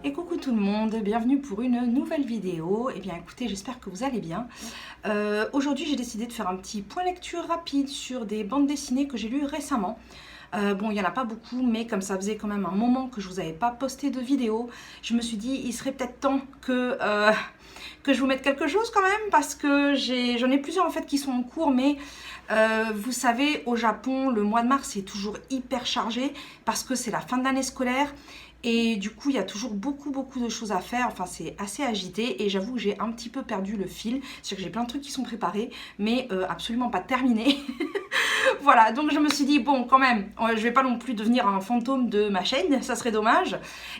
Et coucou tout le monde, bienvenue pour une nouvelle vidéo. Eh bien écoutez, j'espère que vous allez bien. Aujourd'hui j'ai décidé de faire un petit point lecture rapide sur des bandes dessinées que j'ai lues récemment. Bon, il n'y en a pas beaucoup, mais comme ça faisait quand même un moment que je vous avais pas posté de vidéo, je me suis dit il serait peut-être temps que je vous mette quelque chose quand même, parce que j'en ai plusieurs en fait qui sont en cours, mais vous savez, au Japon, le mois de mars est toujours hyper chargé parce que c'est la fin de l'année scolaire. Et du coup, il y a toujours beaucoup de choses à faire. Enfin, c'est assez agité et j'avoue que j'ai un petit peu perdu le fil. C'est-à-dire que j'ai plein de trucs qui sont préparés, mais absolument pas terminés. Voilà, donc je me suis dit, bon, quand même, je vais pas non plus devenir un fantôme de ma chaîne, ça serait dommage.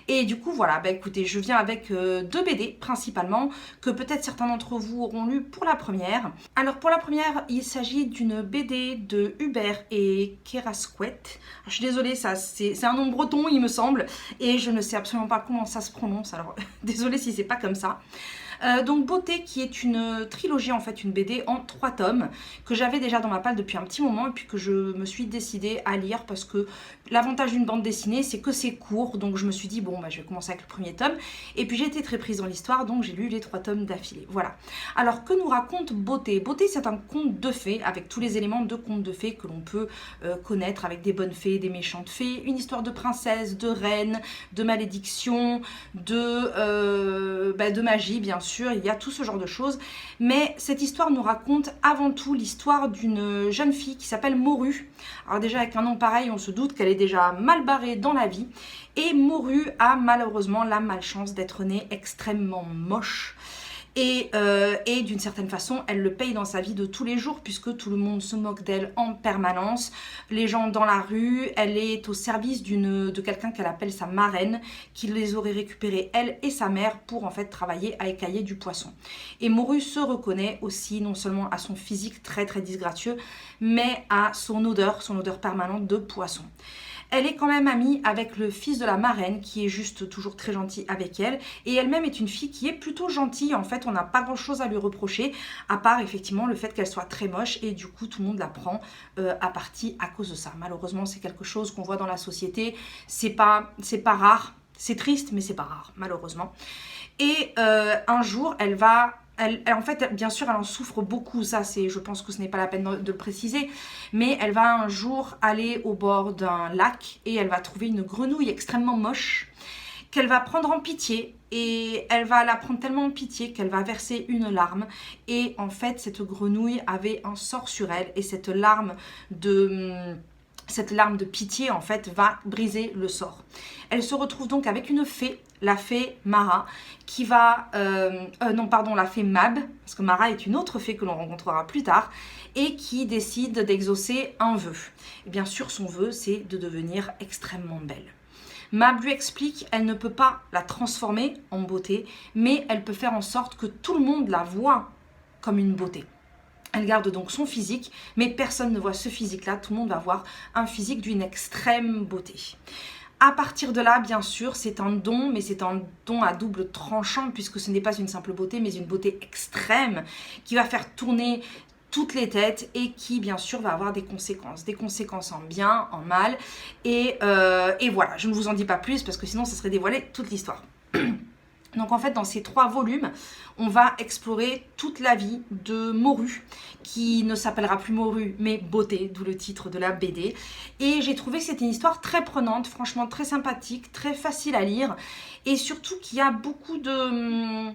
Et du coup, voilà, bah écoutez, je viens avec deux BD principalement, que peut-être certains d'entre vous auront lu pour la première. Alors pour la première, il s'agit d'une BD de Hubert et Kerasquet. Je suis désolée, c'est un nom breton, il me semble, et je ne sais absolument pas comment ça se prononce, alors désolée si c'est pas comme ça. Donc Beauté, qui est une trilogie en fait, une BD en 3 tomes que j'avais déjà dans ma palle depuis un petit moment et puis que je me suis décidée à lire parce que l'avantage d'une bande dessinée c'est que c'est court, donc je me suis dit bon bah je vais commencer avec le premier tome et puis j'ai été très prise dans l'histoire, donc j'ai lu les 3 tomes d'affilée. Voilà. Alors que nous raconte Beauté? Beauté, c'est un conte de fées avec tous les éléments de conte de fées que l'on peut connaître, avec des bonnes fées, des méchantes fées, une histoire de princesse, de reine, de malédiction, de magie bien sûr. Il y a tout ce genre de choses, mais cette histoire nous raconte avant tout l'histoire d'une jeune fille qui s'appelle Moru. Alors déjà avec un nom pareil, on se doute qu'elle est déjà mal barrée dans la vie, et Moru a malheureusement la malchance d'être née extrêmement moche. Et d'une certaine façon, elle le paye dans sa vie de tous les jours puisque tout le monde se moque d'elle en permanence. Les gens dans la rue, elle est au service de quelqu'un qu'elle appelle sa marraine, qui les aurait récupérés, elle et sa mère, pour en fait travailler à écailler du poisson. Et Moru se reconnaît aussi non seulement à son physique très disgracieux, mais à son odeur permanente de poisson. Elle est quand même amie avec le fils de la marraine qui est juste toujours très gentil avec elle, et elle-même est une fille qui est plutôt gentille. En fait, on n'a pas grand chose à lui reprocher à part effectivement le fait qu'elle soit très moche, et du coup tout le monde la prend à partie à cause de ça. Malheureusement, c'est quelque chose qu'on voit dans la société, c'est pas rare, c'est triste mais c'est pas rare malheureusement. Et un jour en fait, bien sûr, elle en souffre beaucoup, ça, je pense que ce n'est pas la peine de le préciser, mais elle va un jour aller au bord d'un lac et elle va trouver une grenouille extrêmement moche qu'elle va prendre en pitié, et elle va la prendre tellement en pitié qu'elle va verser une larme, et en fait, cette grenouille avait un sort sur elle, et cette larme de pitié en fait va briser le sort. Elle se retrouve donc avec une fée, la fée Mara, qui va la fée Mab, parce que Mara est une autre fée que l'on rencontrera plus tard, et qui décide d'exaucer un vœu. Et bien sûr, son vœu, c'est de devenir extrêmement belle. Mab lui explique, elle ne peut pas la transformer en beauté, mais elle peut faire en sorte que tout le monde la voit comme une beauté. Elle garde donc son physique, mais personne ne voit ce physique-là. Tout le monde va voir un physique d'une extrême beauté. À partir de là, bien sûr, c'est un don, mais c'est un don à double tranchant, puisque ce n'est pas une simple beauté, mais une beauté extrême qui va faire tourner toutes les têtes et qui, bien sûr, va avoir des conséquences en bien, en mal. Et voilà, je ne vous en dis pas plus, parce que sinon, ça serait dévoiler toute l'histoire. Donc en fait, dans ces 3 volumes, on va explorer toute la vie de Moru, qui ne s'appellera plus Moru, mais Beauté, d'où le titre de la BD. Et j'ai trouvé que c'était une histoire très prenante, franchement très sympathique, très facile à lire, et surtout qu'il y a beaucoup de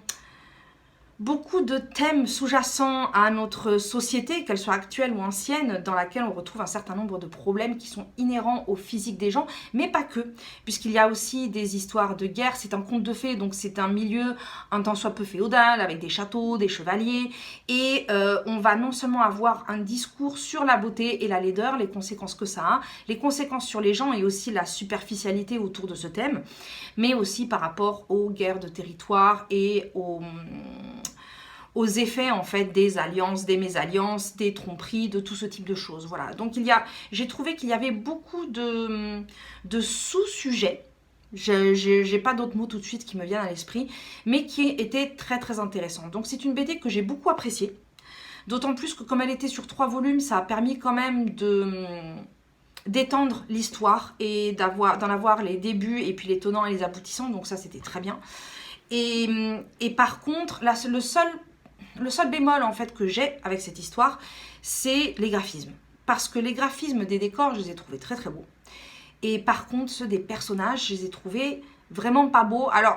thèmes sous-jacents à notre société, qu'elle soit actuelle ou ancienne, dans laquelle on retrouve un certain nombre de problèmes qui sont inhérents au physique des gens, mais pas que, puisqu'il y a aussi des histoires de guerre. C'est un conte de fées, donc c'est un milieu un tant soit peu féodal, avec des châteaux, des chevaliers, et on va non seulement avoir un discours sur la beauté et la laideur, les conséquences que ça a, les conséquences sur les gens et aussi la superficialité autour de ce thème, mais aussi par rapport aux guerres de territoire et aux effets en fait des alliances, des mésalliances, des tromperies, de tout ce type de choses. Voilà. Donc j'ai trouvé qu'il y avait beaucoup de sous-sujets. J'ai pas d'autres mots tout de suite qui me viennent à l'esprit, mais qui étaient très intéressants. Donc c'est une BD que j'ai beaucoup appréciée. D'autant plus que comme elle était sur 3 volumes, ça a permis quand même d'étendre l'histoire et d'en avoir les débuts et puis les tenants et les aboutissants, donc ça c'était très bien. Et par contre, là, le seul bémol en fait que j'ai avec cette histoire, c'est les graphismes. Parce que les graphismes des décors, je les ai trouvés très très beaux. Et par contre, ceux des personnages, je les ai trouvés vraiment pas beaux. Alors,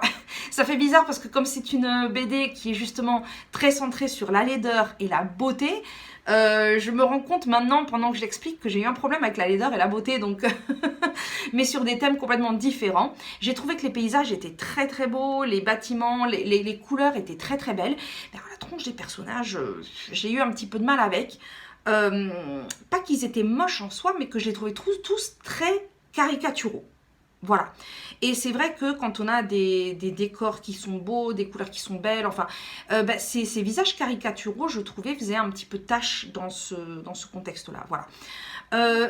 ça fait bizarre parce que comme c'est une BD qui est justement très centrée sur la laideur et la beauté, je me rends compte maintenant, pendant que je l'explique, que j'ai eu un problème avec la laideur et la beauté, donc mais sur des thèmes complètement différents. J'ai trouvé que les paysages étaient très très beaux, les bâtiments, les couleurs étaient très très belles. Mais alors, la tronche des personnages, j'ai eu un petit peu de mal avec. Pas qu'ils étaient moches en soi, mais que je les trouvais tous très caricaturaux. Voilà. Et c'est vrai que quand on a des décors qui sont beaux, des couleurs qui sont belles, enfin, ces visages caricaturaux, je trouvais, faisaient un petit peu tâche dans ce contexte-là. Voilà.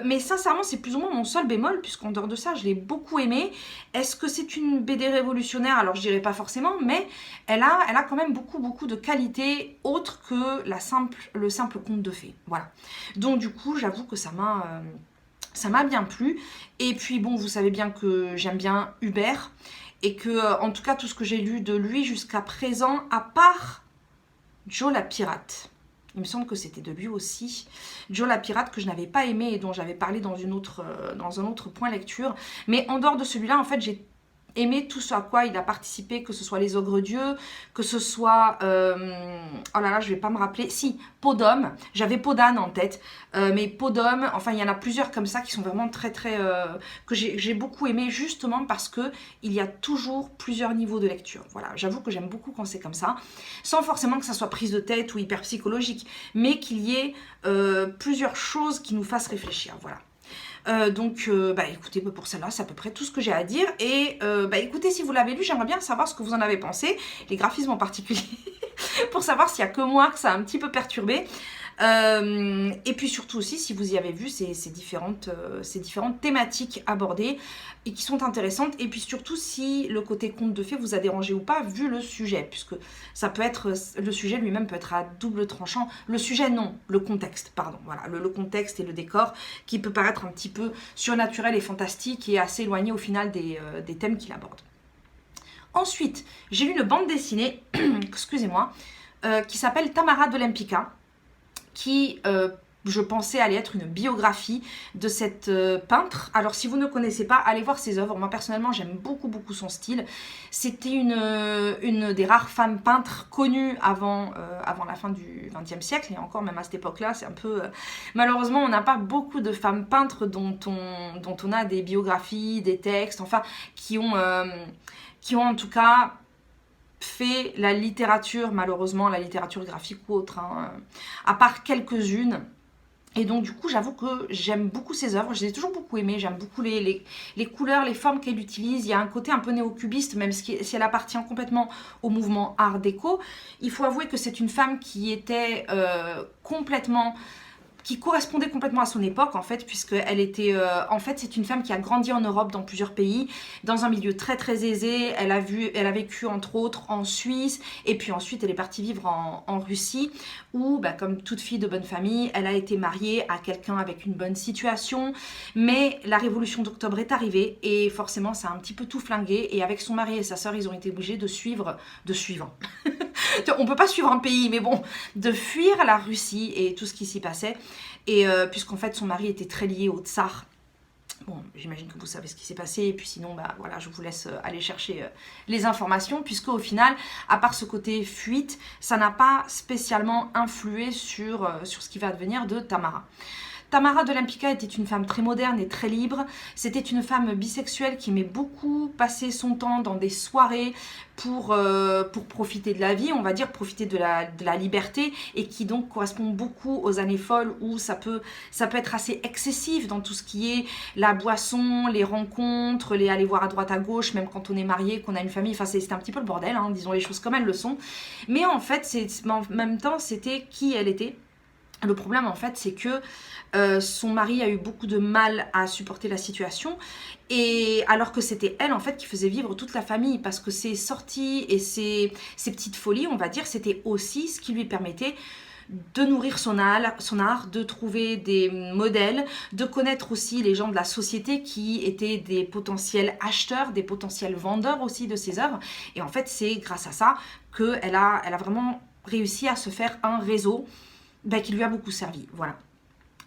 Mais sincèrement, c'est plus ou moins mon seul bémol, puisqu'en dehors de ça, je l'ai beaucoup aimé. Est-ce que c'est une BD révolutionnaire? Alors, je dirais pas forcément, mais elle a quand même beaucoup de qualités autres que le simple conte de fées. Voilà. Donc, du coup, j'avoue que ça m'a bien plu. Et puis bon, vous savez bien que j'aime bien Hubert et que en tout cas tout ce que j'ai lu de lui jusqu'à présent, à part Joe la pirate, il me semble que c'était de lui aussi, Joe la pirate, que je n'avais pas aimé et dont j'avais parlé dans un autre point lecture, mais en dehors de celui-là, en fait, j'ai aimé tout ce à quoi il a participé, que ce soit les ogres dieux, que ce soit oh là là, je vais pas me rappeler, si, Peau d'homme, j'avais Peau d'âne en tête, mais Peau d'homme, enfin il y en a plusieurs comme ça qui sont vraiment très que j'ai beaucoup aimé, justement parce que il y a toujours plusieurs niveaux de lecture. Voilà, j'avoue que j'aime beaucoup quand c'est comme ça, sans forcément que ça soit prise de tête ou hyper psychologique, mais qu'il y ait plusieurs choses qui nous fassent réfléchir. Voilà. Donc écoutez, pour celle-là, c'est à peu près tout ce que j'ai à dire. Et écoutez, si vous l'avez lu, j'aimerais bien savoir ce que vous en avez pensé, les graphismes en particulier, pour savoir s'il n'y a que moi que ça a un petit peu perturbé. Et puis surtout aussi, si vous y avez vu ces différentes thématiques abordées et qui sont intéressantes. Et puis surtout, si le côté conte de fées vous a dérangé ou pas, vu le sujet, puisque ça peut être, le sujet lui-même peut être à double tranchant. Le sujet, non, le contexte, pardon. Voilà, le contexte et le décor qui peut paraître un petit peu surnaturel et fantastique et assez éloigné au final des thèmes qu'il aborde. Ensuite, j'ai lu une bande dessinée, excusez-moi, qui s'appelle Tamara de Lempicka, qui, je pensais, allait être une biographie de cette peintre. Alors, si vous ne connaissez pas, allez voir ses œuvres. Moi, personnellement, j'aime beaucoup son style. C'était une des rares femmes peintres connues avant la fin du XXe siècle. Et encore, même à cette époque-là, c'est un peu... malheureusement, on n'a pas beaucoup de femmes peintres dont on a des biographies, des textes, enfin, qui ont en tout cas... fait la littérature, malheureusement, la littérature graphique ou autre, hein, à part quelques-unes. Et donc, du coup, j'avoue que j'aime beaucoup ses œuvres, je les ai toujours beaucoup aimées, j'aime beaucoup les couleurs, les formes qu'elle utilise. Il y a un côté un peu néo-cubiste, même si elle appartient complètement au mouvement art déco. Il faut avouer que c'est une femme qui était qui correspondait complètement à son époque en fait, puisqu'elle était en fait c'est une femme qui a grandi en Europe dans plusieurs pays, dans un milieu très aisé. Elle a vécu entre autres en Suisse et puis ensuite elle est partie vivre en Russie où comme toute fille de bonne famille, elle a été mariée à quelqu'un avec une bonne situation, mais la révolution d'octobre est arrivée et forcément ça a un petit peu tout flingué et avec son mari et sa sœur ils ont été obligés de suivre on peut pas suivre un pays, mais bon, de fuir la Russie et tout ce qui s'y passait. Et puisqu'en fait, son mari était très lié au tsar. Bon, j'imagine que vous savez ce qui s'est passé. Et puis sinon, voilà, je vous laisse aller chercher les informations. Puisque au final, à part ce côté fuite, ça n'a pas spécialement influé sur ce qui va devenir de Tamara. Tamara de Lempicka était une femme très moderne et très libre. C'était une femme bisexuelle qui aimait beaucoup passer son temps dans des soirées pour profiter de la vie, on va dire, profiter de la liberté, et qui donc correspond beaucoup aux années folles où ça peut être assez excessif dans tout ce qui est la boisson, les rencontres, les aller voir à droite à gauche, même quand on est marié, qu'on a une famille. Enfin, c'est un petit peu le bordel, hein, disons les choses comme elles le sont. Mais en fait, en même temps, c'était qui elle était. Le problème en fait c'est que son mari a eu beaucoup de mal à supporter la situation, et alors que c'était elle en fait qui faisait vivre toute la famille, parce que ses sorties et ses petites folies, on va dire, c'était aussi ce qui lui permettait de nourrir son art, de trouver des modèles, de connaître aussi les gens de la société qui étaient des potentiels acheteurs, des potentiels vendeurs aussi de ses œuvres. Et en fait, c'est grâce à ça qu'elle a vraiment réussi à se faire un réseau qui lui a beaucoup servi. Voilà.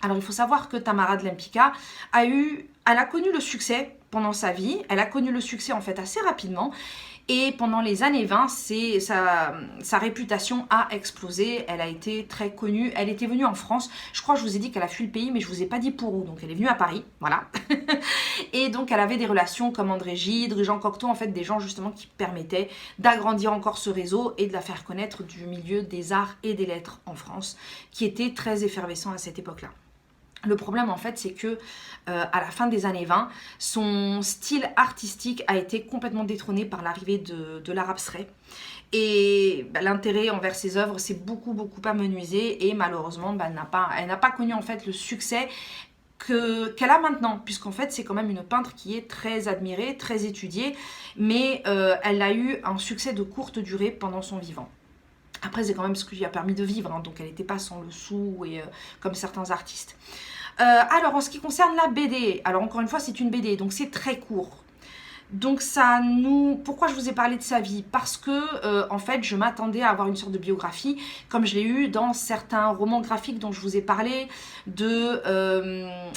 Alors, il faut savoir que Tamara de Lempicka elle a connu le succès pendant sa vie. Elle a connu le succès en fait assez rapidement. Et pendant les années 20, sa réputation a explosé. Elle a été très connue. Elle était venue en France. Je crois que je vous ai dit qu'elle a fui le pays, mais je ne vous ai pas dit pour où. Donc elle est venue à Paris, voilà. Et donc elle avait des relations comme André Gide, Jean Cocteau, en fait des gens justement qui permettaient d'agrandir encore ce réseau et de la faire connaître du milieu des arts et des lettres en France, qui était très effervescent à cette époque-là. Le problème en fait c'est que à la fin des années 20, son style artistique a été complètement détrôné par l'arrivée de l'art abstrait. Et l'intérêt envers ses œuvres s'est beaucoup amenuisé et malheureusement elle n'a pas connu en fait le succès qu'elle a maintenant, puisqu'en fait c'est quand même une peintre qui est très admirée, très étudiée, mais elle a eu un succès de courte durée pendant son vivant. Après, c'est quand même ce qui lui a permis de vivre, hein, donc elle n'était pas sans le sou, et, comme certains artistes. Alors, en ce qui concerne la BD, alors encore une fois, c'est une BD, donc c'est très court. Donc pourquoi je vous ai parlé de sa vie? Parce que en fait je m'attendais à avoir une sorte de biographie comme je l'ai eu dans certains romans graphiques dont je vous ai parlé, de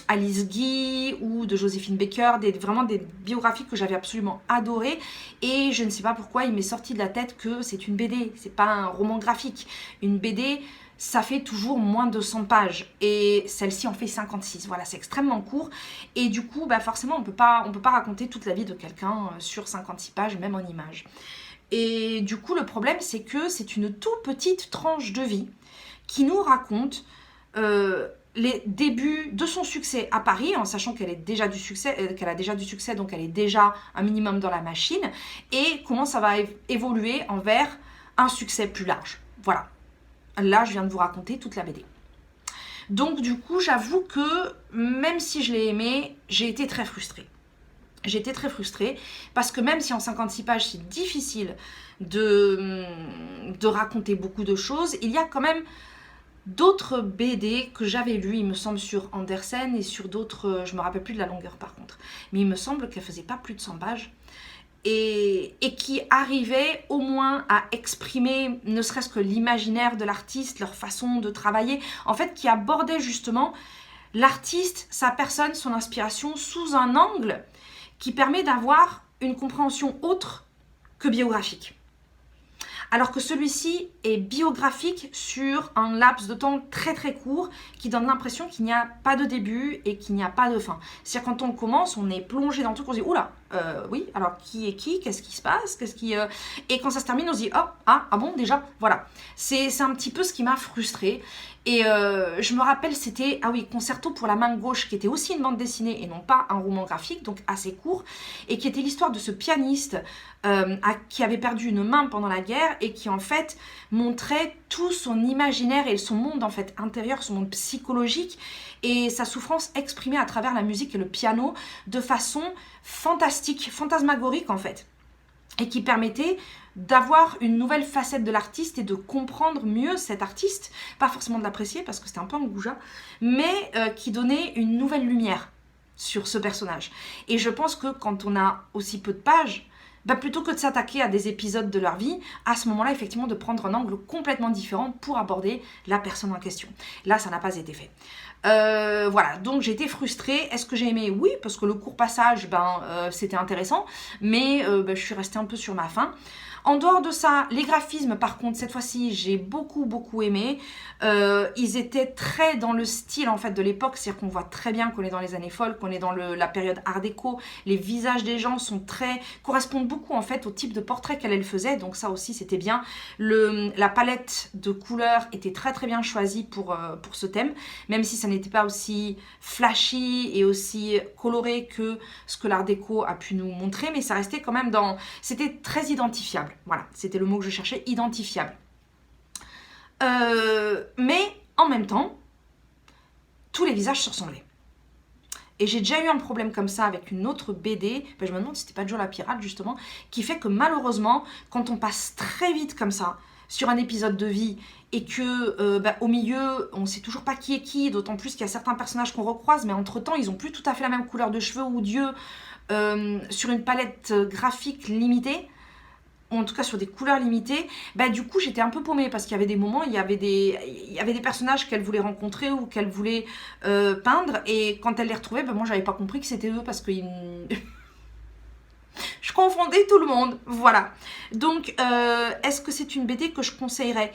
Alice Guy ou de Joséphine Baker, vraiment des biographies que j'avais absolument adorées, et je ne sais pas pourquoi il m'est sorti de la tête que c'est une BD, c'est pas un roman graphique. Une BD, ça fait toujours moins de 100 pages et celle-ci en fait 56. Voilà, c'est extrêmement court et du coup, forcément, on peut pas raconter toute la vie de quelqu'un sur 56 pages, même en images. Et du coup, le problème, c'est que c'est une toute petite tranche de vie qui nous raconte les débuts de son succès à Paris, en sachant qu'elle a déjà du succès, donc elle est déjà un minimum dans la machine, et comment ça va évoluer envers un succès plus large. Voilà. Là, je viens de vous raconter toute la BD. Donc, du coup, j'avoue que même si je l'ai aimée, j'ai été très frustrée. J'ai été très frustrée parce que même si en 56 pages, c'est difficile de raconter beaucoup de choses, il y a quand même d'autres BD que j'avais lues, il me semble, sur Andersen et sur d'autres, je ne me rappelle plus de la longueur par contre, mais il me semble qu'elle ne faisait pas plus de 100 pages. Et qui arrivaient au moins à exprimer ne serait-ce que l'imaginaire de l'artiste, leur façon de travailler, en fait qui abordaient justement l'artiste, sa personne, son inspiration sous un angle qui permet d'avoir une compréhension autre que biographique. Alors que celui-ci est biographique sur un laps de temps très très court qui donne l'impression qu'il n'y a pas de début et qu'il n'y a pas de fin. C'est-à-dire quand on commence, on est plongé dans le truc, on se dit « Oula, oui, alors qui est qui? Qu'est-ce qui se passe? Et quand ça se termine, on se dit « Oh, ah bon, déjà ?» Voilà. C'est un petit peu ce qui m'a frustrée. Et je me rappelle, c'était, Concerto pour la main gauche, qui était aussi une bande dessinée et non pas un roman graphique, donc assez court, et qui était l'histoire de ce pianiste qui avait perdu une main pendant la guerre et qui en fait montrait tout son imaginaire et son monde en fait intérieur, son monde psychologique et sa souffrance exprimée à travers la musique et le piano de façon fantastique, fantasmagorique en fait, et qui permettait d'avoir une nouvelle facette de l'artiste et de comprendre mieux cet artiste, pas forcément de l'apprécier parce que c'était un peu un goujat, mais qui donnait une nouvelle lumière sur ce personnage. Et je pense que quand on a aussi peu de pages, plutôt que de s'attaquer à des épisodes de leur vie, à ce moment-là, effectivement, de prendre un angle complètement différent pour aborder la personne en question. Là, ça n'a pas été fait. Voilà, donc j'ai été frustrée. Est-ce que j'ai aimé? Oui, parce que le court passage, c'était intéressant, mais je suis restée un peu sur ma faim. En dehors de ça, les graphismes, par contre, cette fois-ci, j'ai beaucoup aimé. Ils étaient très dans le style, en fait, de l'époque. C'est-à-dire qu'on voit très bien qu'on est dans les années folles, qu'on est dans la période art déco. Les visages des gens correspondent beaucoup, en fait, au type de portrait qu'elle faisait. Donc ça aussi, c'était bien. La palette de couleurs était très bien choisie pour ce thème, même si ça n'était pas aussi flashy et aussi coloré que ce que l'art déco a pu nous montrer, mais ça restait quand même c'était très identifiable. Voilà, c'était le mot que je cherchais, identifiable. Mais en même temps, tous les visages se ressemblaient. Et j'ai déjà eu un problème comme ça avec une autre BD, je me demande si c'était pas Joe la pirate justement, qui fait que malheureusement, quand on passe très vite comme ça, sur un épisode de vie et que au milieu, on sait toujours pas qui est qui, d'autant plus qu'il y a certains personnages qu'on recroise, mais entre-temps, ils ont plus tout à fait la même couleur de cheveux ou d'yeux sur une palette graphique limitée, ou en tout cas sur des couleurs limitées, du coup j'étais un peu paumée parce qu'il y avait des moments, il y avait des personnages qu'elle voulait rencontrer ou qu'elle voulait peindre, et quand elle les retrouvait, moi j'avais pas compris que c'était eux parce que je confondais tout le monde, voilà. Donc est-ce que c'est une BD que je conseillerais?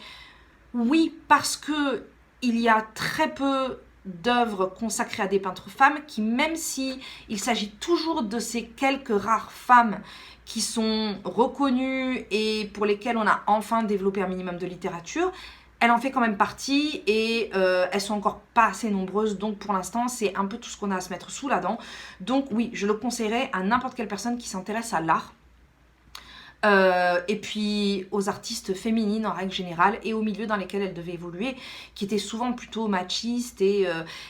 Oui, parce que il y a très peu d'œuvres consacrées à des peintres femmes qui, même si il s'agit toujours de ces quelques rares femmes qui sont reconnues et pour lesquelles on a enfin développé un minimum de littérature, elle en fait quand même partie et elles sont encore pas assez nombreuses, donc pour l'instant c'est un peu tout ce qu'on a à se mettre sous la dent. Donc oui, je le conseillerais à n'importe quelle personne qui s'intéresse à l'art. Et puis aux artistes féminines en règle générale et aux milieux dans lesquels elle devait évoluer, qui étaient souvent plutôt machistes.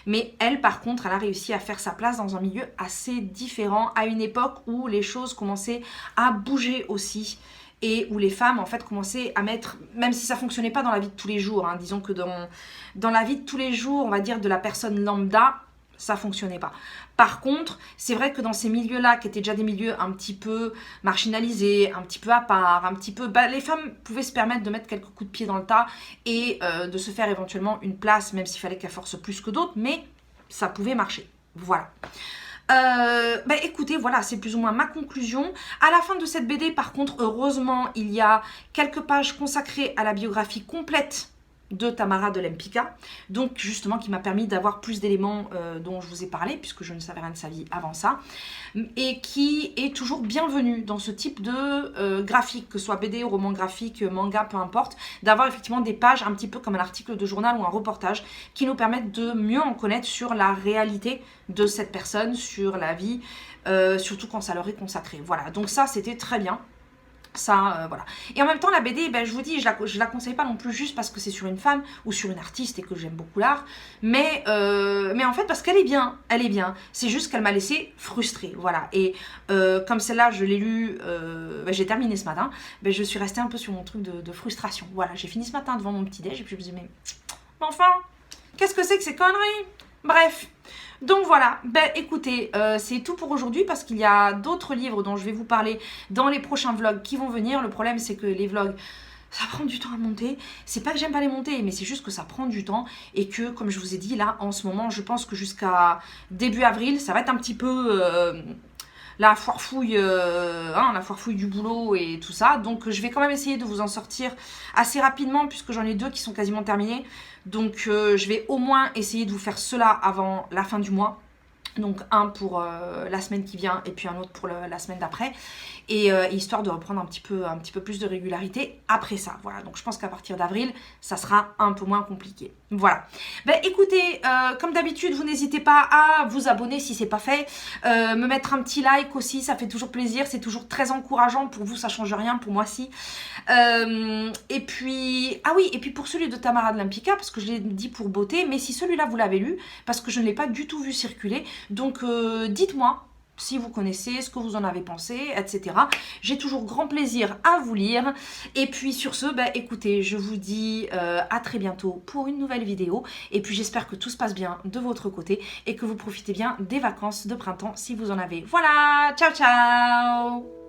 Mais elle, par contre, elle a réussi à faire sa place dans un milieu assez différent, à une époque où les choses commençaient à bouger aussi. Et où les femmes, en fait, commençaient à mettre, même si ça fonctionnait pas dans la vie de tous les jours, hein, disons que dans la vie de tous les jours, on va dire de la personne lambda, ça fonctionnait pas. Par contre, c'est vrai que dans ces milieux-là, qui étaient déjà des milieux un petit peu marginalisés, un petit peu à part, un petit peu... les femmes pouvaient se permettre de mettre quelques coups de pied dans le tas et de se faire éventuellement une place, même s'il fallait qu'elles forcent plus que d'autres, mais ça pouvait marcher. Voilà. Écoutez, voilà, c'est plus ou moins ma conclusion. À la fin de cette BD, par contre, heureusement, il y a quelques pages consacrées à la biographie complète de Tamara de Lempicka, donc justement qui m'a permis d'avoir plus d'éléments dont je vous ai parlé, puisque je ne savais rien de sa vie avant ça, et qui est toujours bienvenue dans ce type de graphique, que ce soit BD, roman graphique, manga, peu importe, d'avoir effectivement des pages un petit peu comme un article de journal ou un reportage qui nous permettent de mieux en connaître sur la réalité de cette personne, sur la vie, surtout quand ça leur est consacré. Voilà, donc ça c'était très bien. Ça, voilà. Et en même temps, la BD, je vous dis, je la conseille pas non plus juste parce que c'est sur une femme ou sur une artiste et que j'aime beaucoup l'art, mais en fait parce qu'elle est bien, elle est bien. C'est juste qu'elle m'a laissé frustrée, voilà. Et comme celle-là, je l'ai lue, j'ai terminé ce matin, je suis restée un peu sur mon truc de frustration. Voilà, j'ai fini ce matin devant mon petit-déj et puis je me dis, mais enfin, qu'est-ce que c'est que ces conneries? Bref. Donc voilà, écoutez, c'est tout pour aujourd'hui parce qu'il y a d'autres livres dont je vais vous parler dans les prochains vlogs qui vont venir. Le problème c'est que les vlogs, ça prend du temps à monter. C'est pas que j'aime pas les monter, mais c'est juste que ça prend du temps et que, comme je vous ai dit, là, en ce moment, je pense que jusqu'à début avril, ça va être un petit peu... la foire fouille du boulot et tout ça. Donc je vais quand même essayer de vous en sortir assez rapidement puisque j'en ai deux qui sont quasiment terminés. Donc je vais au moins essayer de vous faire cela avant la fin du mois. Donc un pour la semaine qui vient et puis un autre pour la semaine d'après. Et histoire de reprendre un petit peu plus de régularité après ça. Voilà, donc je pense qu'à partir d'avril, ça sera un peu moins compliqué. Voilà. Écoutez, comme d'habitude, vous n'hésitez pas à vous abonner si c'est pas fait. Me mettre un petit like aussi, ça fait toujours plaisir. C'est toujours très encourageant. Pour vous, ça change rien. Pour moi, si. Et puis, ah oui, et puis pour celui de Tamara de Lempicka, parce que je l'ai dit pour beauté, mais si celui-là, vous l'avez lu, parce que je ne l'ai pas du tout vu circuler. Donc, dites-moi si vous connaissez, ce que vous en avez pensé, etc. J'ai toujours grand plaisir à vous lire. Et puis sur ce, écoutez, je vous dis à très bientôt pour une nouvelle vidéo. Et puis j'espère que tout se passe bien de votre côté et que vous profitez bien des vacances de printemps si vous en avez. Voilà, ciao ciao!